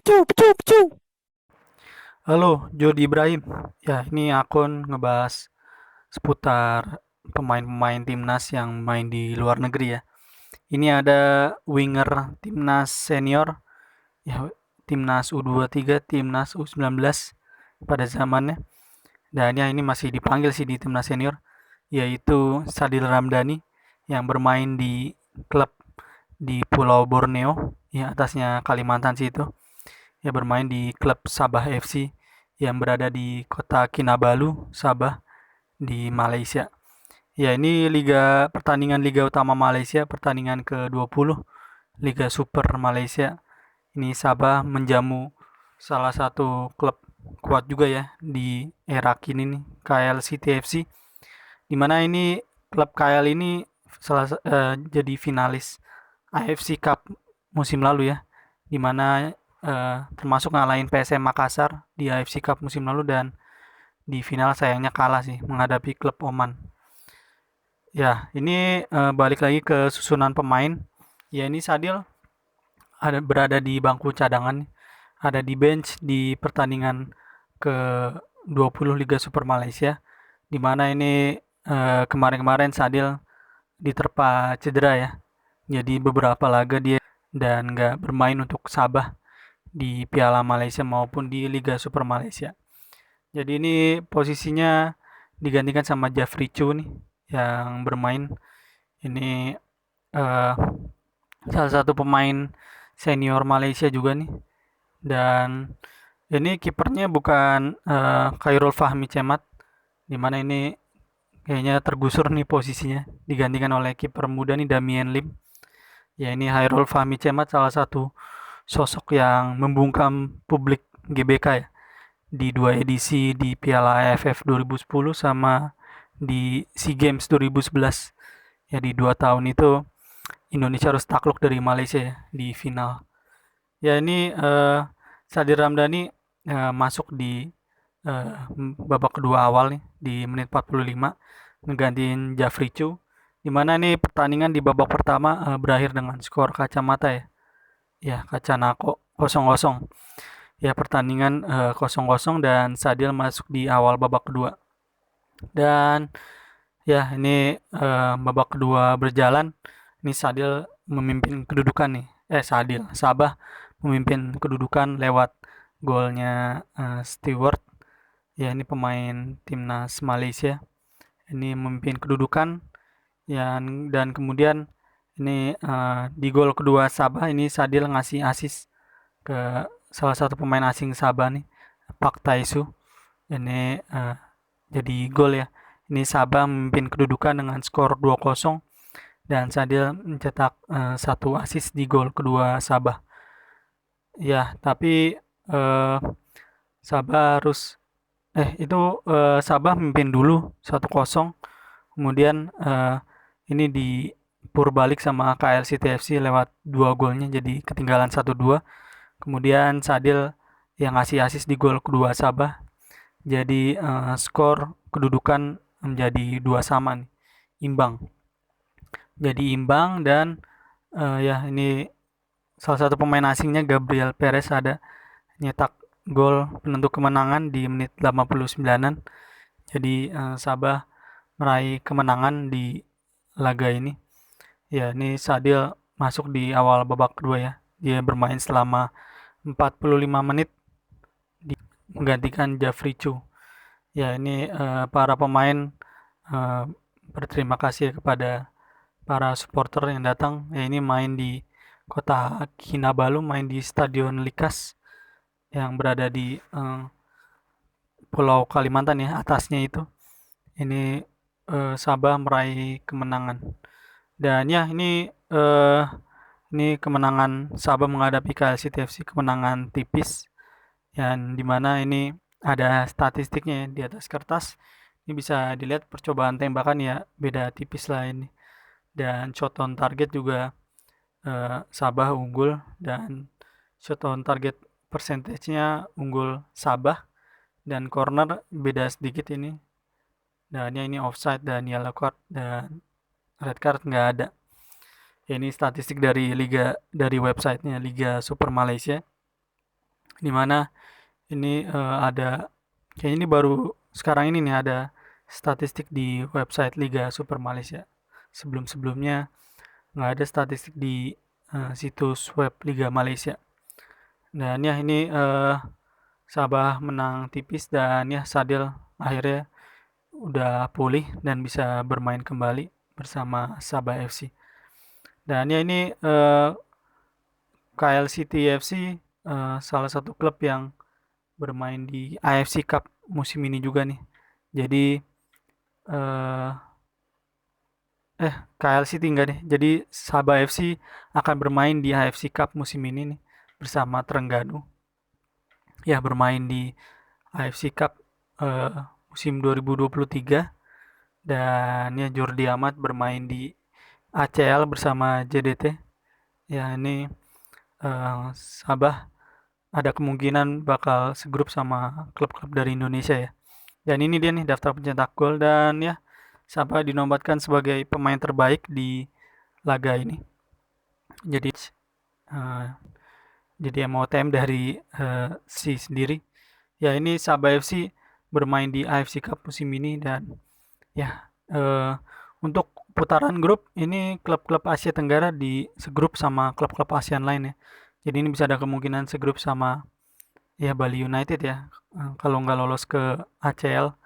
Picu, picu, picu. Halo, Jody Ibrahim. Ya, ini akun ngebahas seputar pemain-pemain timnas yang main di luar negeri ya. Ini ada winger timnas senior, ya timnas U23, timnas U19 pada zamannya. Dan ya ini masih dipanggil sih di timnas senior, yaitu Sadil Ramdhani yang bermain di klub di Pulau Borneo, ya atasnya Kalimantan sih itu. Ya bermain di klub Sabah FC yang berada di kota Kinabalu, Sabah di Malaysia. Ya, ini pertandingan Liga Utama Malaysia, pertandingan ke-20 Liga Super Malaysia. Ini Sabah menjamu salah satu klub kuat juga ya di era kini nih, KL City FC. Di mana ini klub KL ini jadi finalis AFC Cup musim lalu ya. Di mana termasuk ngalahin PSM Makassar di AFC Cup musim lalu dan di final sayangnya kalah sih menghadapi klub Oman. Ya, ini balik lagi ke susunan pemain. Ya, ini Sadil berada di bangku cadangan, ada di bench di pertandingan ke-20 Liga Super Malaysia, di mana ini kemarin-kemarin Sadil diterpa cedera ya. Jadi beberapa laga dia dan nggak bermain untuk Sabah di Piala Malaysia maupun di Liga Super Malaysia. Jadi ini posisinya digantikan sama Jeffrey Chu nih yang bermain. Ini eh, salah satu pemain senior Malaysia juga nih. Dan ini kipernya bukan Khairul Fahmi Cemat, dimana ini kayaknya tergusur nih posisinya, digantikan oleh kiper muda nih Damien Lim. Ya ini Khairul Fahmi Cemat salah satu sosok yang membungkam publik GBK ya di dua edisi di Piala AFF 2010 sama di SEA Games 2011. Ya di 2 tahun itu Indonesia harus takluk dari Malaysia ya di final. Ya ini Sadir Ramdhani masuk di eh, babak kedua awal nih di menit 45 ngegantiin Jafri Chu. Di mana nih pertandingan di babak pertama berakhir dengan skor kacamata ya. Ya, Kacanako 0-0. Ya pertandingan 0-0 dan Sadil masuk di awal babak kedua. Dan ya ini babak kedua berjalan. Ini Sadil memimpin kedudukan nih. Sabah memimpin kedudukan lewat golnya Stewart. Ya ini pemain timnas Malaysia. Ini memimpin kedudukan dan kemudian ini di gol kedua Sabah ini Sadil ngasih asis ke salah satu pemain asing Sabah nih, Pak Taisu. Ini jadi gol ya. Ini Sabah memimpin kedudukan dengan skor 2-0 dan Sadil mencetak satu assist di gol kedua Sabah. Ya, tapi eh, Sabah harus itu Sabah memimpin dulu 1-0. Kemudian ini dipur balik sama KL City FC lewat dua golnya jadi ketinggalan 1-2. Kemudian Sadil yang ngasih assist di gol kedua Sabah. Jadi skor kedudukan menjadi 2 sama nih, imbang. Jadi imbang dan ya ini salah satu pemain asingnya Gabriel Perez ada nyetak gol penentu kemenangan di menit 89-an. Jadi Sabah meraih kemenangan di laga ini. Ya, ini Sadil masuk di awal babak kedua ya. Dia bermain selama 45 menit menggantikan Jafri Chu. Ya, ini para pemain eh, berterima kasih kepada para supporter yang datang. Ya, ini main di kota Kinabalu, main di Stadion Likas yang berada di Pulau Kalimantan ya, atasnya itu. Ini Sabah meraih kemenangan. Dan ya, ini kemenangan Sabah menghadapi KLC TFC, kemenangan tipis. Dan dimana ini ada statistiknya ya, di atas kertas. Ini bisa dilihat percobaan tembakan ya beda tipis lah ini. Dan shot on target juga Sabah unggul dan shot on target persentasenya unggul Sabah dan corner beda sedikit ini. Dan ya ini offside dan yellow card dan red card nggak ada. Ya, ini statistik dari websitenya Liga Super Malaysia. Dimana ini ada kayaknya ini baru sekarang ini nih ada statistik di website Liga Super Malaysia. Sebelum-sebelumnya nggak ada statistik di situs web Liga Malaysia. Dan ya ini Sabah menang tipis dan ya Sadil akhirnya udah pulih dan bisa bermain kembali bersama Sabah FC. Dan ya ini KL City FC salah satu klub yang bermain di AFC Cup musim ini juga nih. Jadi eh KL City enggak deh. Jadi Sabah FC akan bermain di AFC Cup musim ini nih bersama Terengganu. Ya bermain di AFC Cup eh, musim 2023 dan ya Jordi Amat bermain di ACL bersama JDT. Ya ini Sabah ada kemungkinan bakal segrup sama klub-klub dari Indonesia ya. Dan ini dia nih daftar pencetak gol dan ya Sabah dinobatkan sebagai pemain terbaik di laga ini. Jadi uh, jadi MOTM dari si sendiri. Ya ini Sabah FC bermain di AFC Cup musim ini dan ya untuk putaran grup ini klub-klub Asia Tenggara di segrup sama klub-klub ASEAN lain ya. Jadi ini bisa ada kemungkinan segrup sama ya Bali United ya. Kalau nggak lolos ke ACL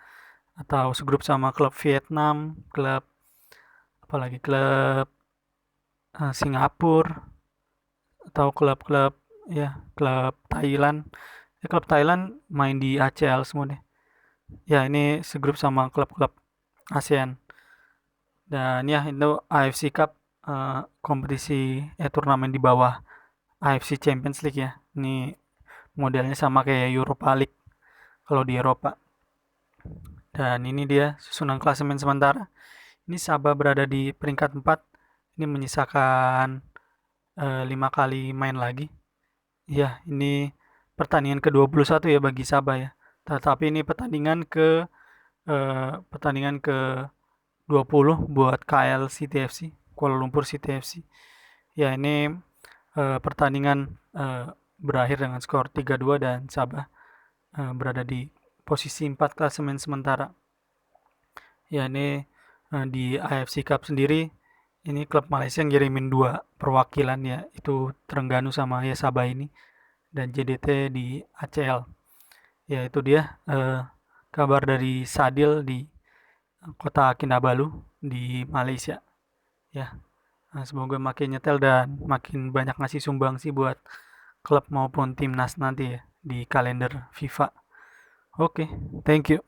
atau segrup sama klub Vietnam, klub apalagi klub Singapura atau klub-klub ya klub Thailand. Ya, klub Thailand main di ACL semua deh. Ya ini segrup sama klub-klub ASEAN. Dan ya itu AFC Cup kompetisi turnamen di bawah AFC Champions League ya. Ini modelnya sama kayak Europa League kalau di Eropa. Dan ini dia susunan klasemen sementara. Ini Sabah berada di peringkat 4. Ini menyisakan 5 kali main lagi. Ya, ini pertandingan ke-21 ya bagi Sabah ya. Tetapi ini pertandingan ke-20 buat KL City FC, Kuala Lumpur City FC. Ya, ini pertandingan berakhir dengan skor 3-2 dan Sabah berada di posisi 4 klasemen sementara. Ya, ini di AFC Cup sendiri ini klub Malaysia ngirimin dua perwakilan ya, itu Terengganu sama ya Sabah ini dan JDT di ACL. Ya itu dia kabar dari Sadil di kota Kinabalu di Malaysia. Ya, semoga makin nyetel dan makin banyak ngasih sumbang sih buat klub maupun timnas nanti ya di kalender FIFA. Oke, thank you.